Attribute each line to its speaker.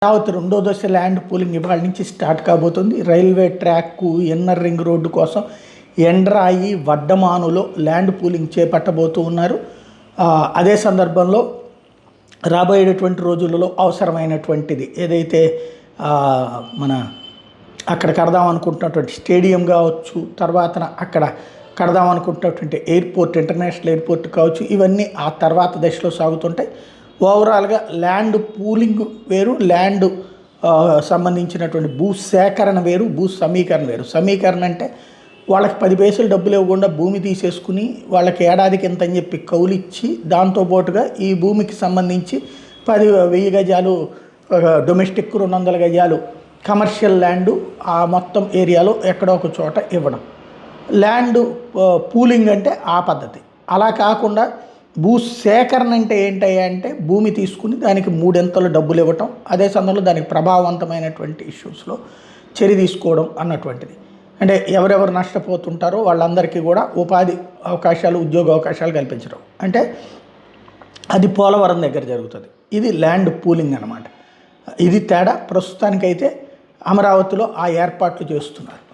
Speaker 1: అమరావతి రెండో దశ land pooling ఇవాళ నుంచి స్టార్ట్ కాబోతుంది. రైల్వే ట్రాక్కు, ఇన్నర్ రింగ్ రోడ్డు కోసం ఎండ్రాయి, వడ్డమానులో ల్యాండ్ పూలింగ్ చేపట్టబోతూ ఉన్నారు. అదే సందర్భంలో రాబోయేటటువంటి రోజులలో అవసరమైనటువంటిది ఏదైతే మన అక్కడ కడదాం అనుకుంటున్నటువంటి స్టేడియం కావచ్చు, తర్వాత అక్కడ కడదాం అనుకుంటున్నటువంటి ఎయిర్పోర్ట్, ఇంటర్నేషనల్ ఎయిర్పోర్ట్ కావచ్చు, ఇవన్నీ ఆ తర్వాత దశలో సాగుతుంటాయి. ఓవరాల్గా ల్యాండ్ పూలింగ్ వేరు, ల్యాండ్ సంబంధించినటువంటి భూ సేకరణ వేరు, భూ సమీకరణ వేరు. సమీకరణ అంటే వాళ్ళకి 10 పైసలు డబ్బులు ఇవ్వకుండా భూమి తీసేసుకుని వాళ్ళకి ఏడాదికి ఎంత అని చెప్పి కౌలిచ్చి దాంతోపాటుగా ఈ భూమికి సంబంధించి 10,000 గజాలు డొమెస్టిక్, 200 గజాలు కమర్షియల్ ల్యాండు ఆ మొత్తం ఏరియాలో ఎక్కడో ఒక చోట ఇవ్వడం. ల్యాండ్ పూలింగ్ అంటే ఆ పద్ధతి. అలా కాకుండా భూ సేకరణ అంటే ఏంటయ్యా అంటే భూమి తీసుకుని దానికి 3 డబ్బులు ఇవ్వటం, అదే సమయంలో దానికి ప్రభావవంతమైనటువంటి ఇష్యూస్లో చర్య తీసుకోవడం అన్నటువంటిది. అంటే ఎవరెవరు నష్టపోతుంటారో వాళ్ళందరికీ కూడా ఉపాధి అవకాశాలు, ఉద్యోగ అవకాశాలు కల్పించడం. అంటే అది పోలవరం దగ్గర జరుగుతుంది. ఇది ల్యాండ్ పూలింగ్ అన్నమాట. ఇది తేడా. ప్రస్తుతానికైతే అమరావతిలో ఆ ఏర్పాట్లు చేస్తున్నారు.